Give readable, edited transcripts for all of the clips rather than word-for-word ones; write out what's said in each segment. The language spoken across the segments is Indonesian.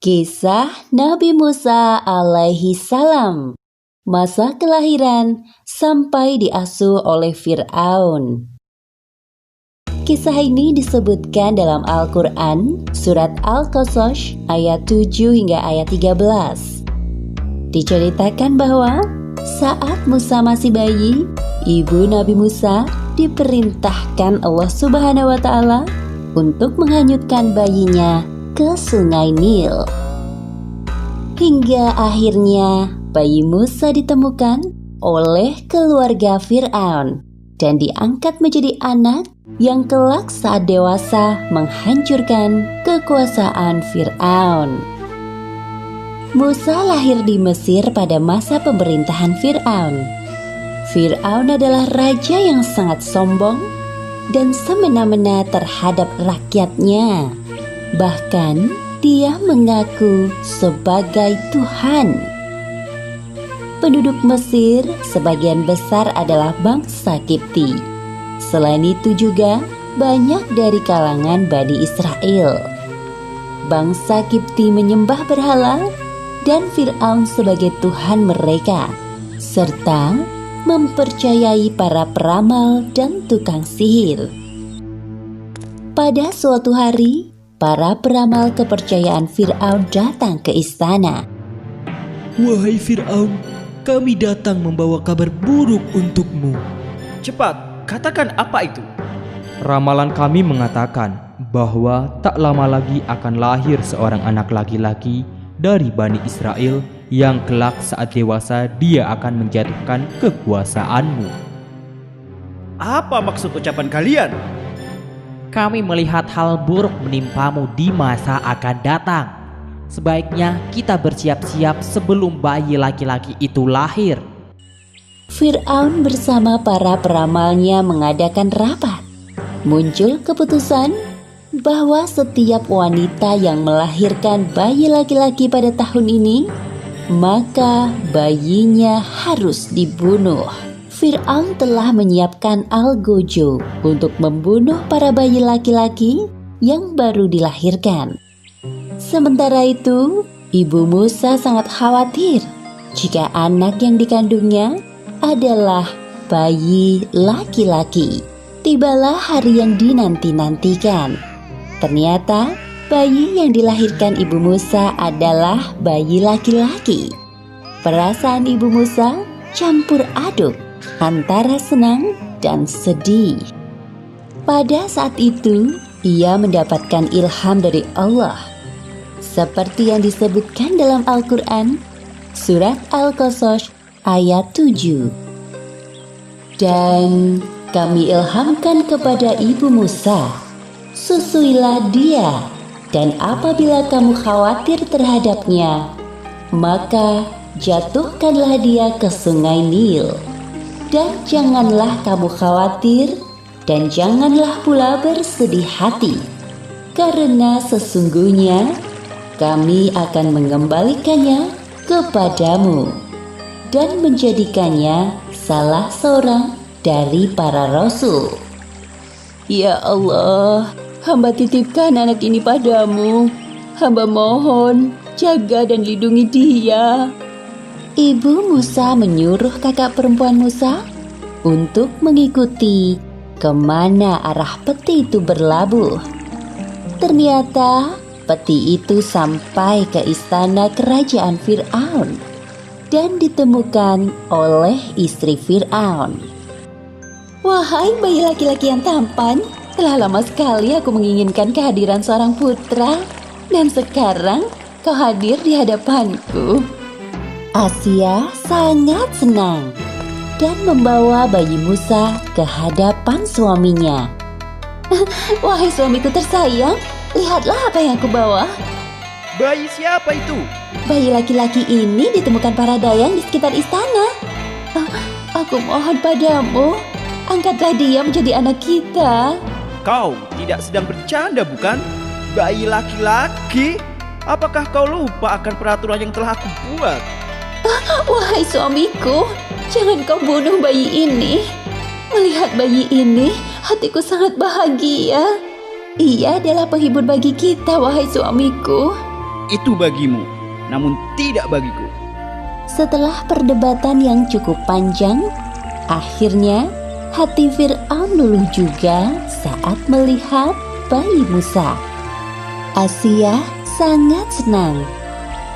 Kisah Nabi Musa alaihi salam, masa kelahiran sampai diasuh oleh Fir'aun. Kisah ini disebutkan dalam Al-Quran, surat Al-Qasas ayat 7 hingga ayat 13. Diceritakan bahwa saat Musa masih bayi, ibu Nabi Musa diperintahkan Allah Subhanahu wa Ta'ala untuk menghanyutkan bayinya ke sungai Nil. Hingga akhirnya bayi Musa ditemukan oleh keluarga Fir'aun dan diangkat menjadi anak yang kelak saat dewasa menghancurkan kekuasaan Fir'aun. Musa lahir di Mesir pada masa pemerintahan Fir'aun. Fir'aun adalah raja yang sangat sombong dan semena-mena terhadap rakyatnya. Bahkan dia mengaku sebagai Tuhan. Penduduk Mesir sebagian besar adalah bangsa Kipti. Selain itu juga banyak dari kalangan Bani Israel. Bangsa Kipti menyembah berhala dan Fir'aun sebagai Tuhan mereka, serta mempercayai para peramal dan tukang sihir. Pada suatu hari, para peramal kepercayaan Fir'aun datang ke istana. Wahai Fir'aun, kami datang membawa kabar buruk untukmu. Cepat, katakan apa itu? Ramalan kami mengatakan bahwa tak lama lagi akan lahir seorang anak laki-laki dari Bani Israel yang kelak saat dewasa dia akan menjatuhkan kekuasaanmu. Apa maksud ucapan kalian? Kami melihat hal buruk menimpamu di masa akan datang. Sebaiknya kita bersiap-siap sebelum bayi laki-laki itu lahir. Fir'aun bersama para peramalnya mengadakan rapat. Muncul keputusan bahwa setiap wanita yang melahirkan bayi laki-laki pada tahun ini, maka bayinya harus dibunuh. Fir'aun telah menyiapkan algojo untuk membunuh para bayi laki-laki yang baru dilahirkan. Sementara itu, ibu Musa sangat khawatir jika anak yang dikandungnya adalah bayi laki-laki. Tibalah hari yang dinanti-nantikan. Ternyata bayi yang dilahirkan ibu Musa adalah bayi laki-laki. Perasaan ibu Musa campur aduk antara senang dan sedih. Pada saat itu, ia mendapatkan ilham dari Allah. Seperti yang disebutkan dalam Al-Quran, surat Al-Qasas ayat 7. Dan kami ilhamkan kepada ibu Musa, susuilah dia, dan apabila kamu khawatir terhadapnya, maka jatuhkanlah dia ke sungai Nil. Dan janganlah kamu khawatir, dan janganlah pula bersedih hati, karena sesungguhnya kami akan mengembalikannya kepadamu dan menjadikannya salah seorang dari para rasul. Ya Allah, hamba titipkan anak ini padamu. Hamba mohon, jaga dan lindungi dia. Ibu Musa menyuruh kakak perempuan Musa untuk mengikuti kemana arah peti itu berlabuh. Ternyata peti itu sampai ke istana kerajaan Fir'aun dan ditemukan oleh istri Fir'aun. Wahai bayi laki-laki yang tampan, telah lama sekali aku menginginkan kehadiran seorang putra, dan sekarang kau hadir di hadapanku. Asia sangat senang dan membawa bayi Musa ke hadapan suaminya. Wahai suamiku tersayang, lihatlah apa yang aku bawa. Bayi siapa itu? Bayi laki-laki ini ditemukan para dayang di sekitar istana. Aku mohon padamu, angkatlah dia menjadi anak kita. Kau tidak sedang bercanda bukan? Bayi laki-laki? Apakah kau lupa akan peraturan yang telah aku buat? Wahai suamiku, jangan kau bunuh bayi ini. Melihat bayi ini, hatiku sangat bahagia. Ia adalah penghibur bagi kita, wahai suamiku. itu bagimu, namun tidak bagiku. Setelah perdebatan yang cukup panjang, akhirnya hati Fir'aun luluh juga saat melihat bayi Musa. Asia sangat senang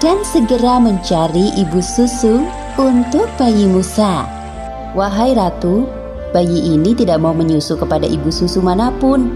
dan segera mencari ibu susu untuk bayi Musa. Wahai ratu, bayi ini tidak mau menyusu kepada ibu susu manapun.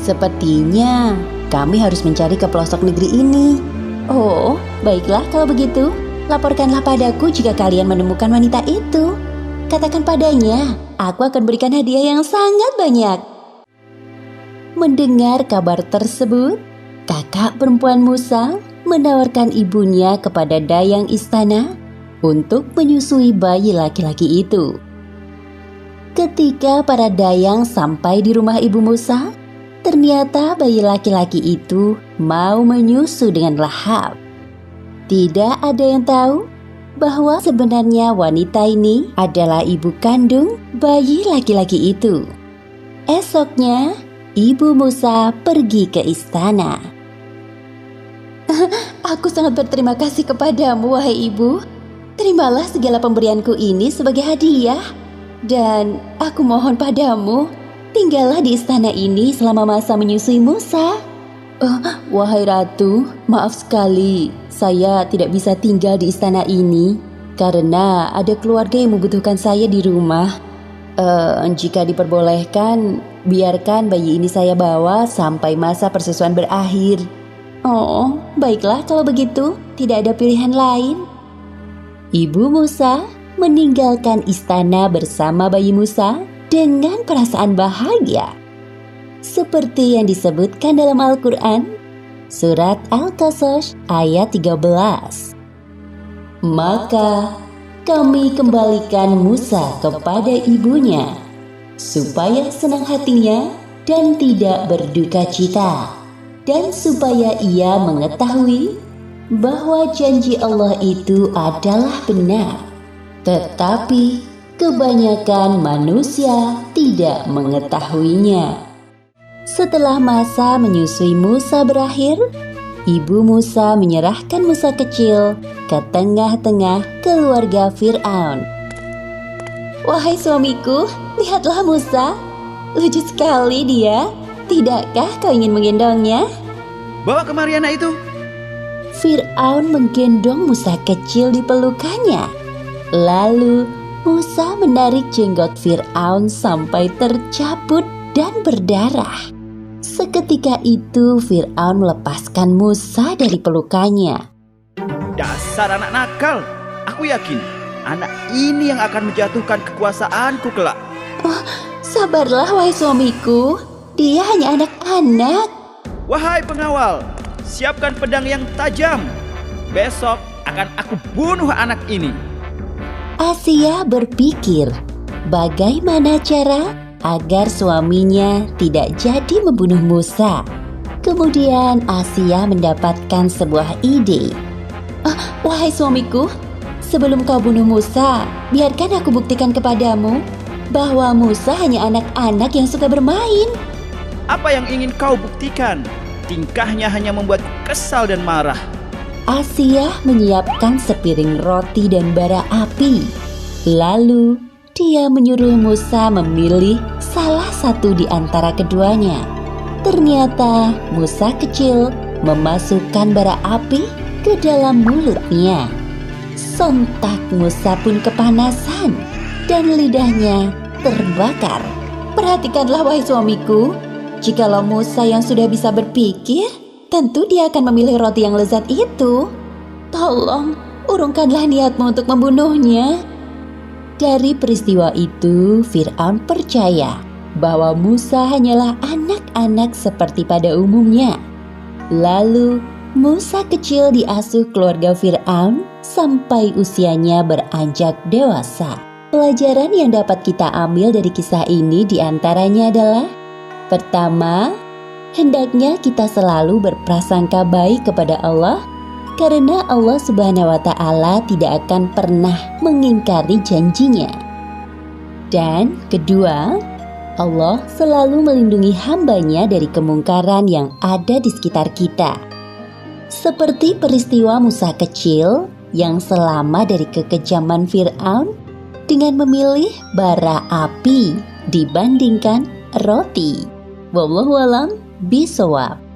Sepertinya kami harus mencari ke pelosok negeri ini. Oh, baiklah kalau begitu. Laporkanlah padaku jika kalian menemukan wanita itu. Katakan padanya, aku akan berikan hadiah yang sangat banyak. Mendengar kabar tersebut, kakak perempuan Musa menawarkan ibunya kepada dayang istana untuk menyusui bayi laki-laki itu. Ketika para dayang sampai di rumah ibu Musa, ternyata bayi laki-laki itu mau menyusu dengan lahap. Tidak ada yang tahu bahwa sebenarnya wanita ini adalah ibu kandung bayi laki-laki itu. Esoknya, ibu Musa pergi ke istana. Aku sangat berterima kasih kepadamu, wahai ibu. Terimalah segala pemberianku ini sebagai hadiah. Dan aku mohon padamu, tinggallah di istana ini selama masa menyusui Musa. Wahai ratu, maaf sekali, saya tidak bisa tinggal di istana ini karena ada keluarga yang membutuhkan saya di rumah. Jika diperbolehkan, biarkan bayi ini saya bawa sampai masa persusuan berakhir. Oh, baiklah kalau begitu, tidak ada pilihan lain. Ibu Musa meninggalkan istana bersama bayi Musa dengan perasaan bahagia. Seperti yang disebutkan dalam Al-Quran, Surat Al-Qasas ayat 13. Maka kami kembalikan Musa kepada ibunya, supaya senang hatinya dan tidak berduka cita, dan supaya ia mengetahui bahwa janji Allah itu adalah benar. Tetapi kebanyakan manusia tidak mengetahuinya. Setelah masa menyusui Musa berakhir, ibu Musa menyerahkan Musa kecil ke tengah-tengah keluarga Fir'aun. Wahai suamiku, lihatlah Musa. Lucu sekali dia. Tidakkah kau ingin menggendongnya? Bawa kemari anak itu. Fir'aun menggendong Musa kecil di pelukannya. Lalu Musa menarik jenggot Fir'aun sampai tercabut dan berdarah. Seketika itu Fir'aun melepaskan Musa dari pelukannya. Dasar anak nakal. Aku yakin anak ini yang akan menjatuhkan kekuasaanku kelak. Sabarlah wahai suamiku, dia hanya anak-anak. Wahai pengawal, siapkan pedang yang tajam. Besok akan aku bunuh anak ini. Asia berpikir bagaimana cara agar suaminya tidak jadi membunuh Musa. Kemudian Asia mendapatkan sebuah ide. Wahai suamiku, sebelum kau bunuh Musa, biarkan aku buktikan kepadamu bahwa Musa hanya anak-anak yang suka bermain. Apa yang ingin kau buktikan? Tingkahnya hanya membuat kesal dan marah. Asia menyiapkan sepiring roti dan bara api. Lalu dia menyuruh Musa memilih salah satu di antara keduanya. Ternyata Musa kecil memasukkan bara api ke dalam mulutnya. Sontak Musa pun kepanasan dan lidahnya terbakar. Perhatikanlah wahai suamiku, jikalau Musa yang sudah bisa berpikir, tentu dia akan memilih roti yang lezat itu. Tolong, urungkanlah niatmu untuk membunuhnya. Dari peristiwa itu, Fir'aun percaya bahwa Musa hanyalah anak-anak seperti pada umumnya. Lalu, Musa kecil diasuh keluarga Fir'aun sampai usianya beranjak dewasa. Pelajaran yang dapat kita ambil dari kisah ini diantaranya adalah: pertama, hendaknya kita selalu berprasangka baik kepada Allah, karena Allah Subhanahu wa Ta'ala tidak akan pernah mengingkari janjinya. Dan kedua, Allah selalu melindungi hambanya dari kemungkaran yang ada di sekitar kita. Seperti peristiwa Musa kecil yang selamat dari kekejaman Fir'aun dengan memilih bara api dibandingkan roti. Wallahualam bisawab.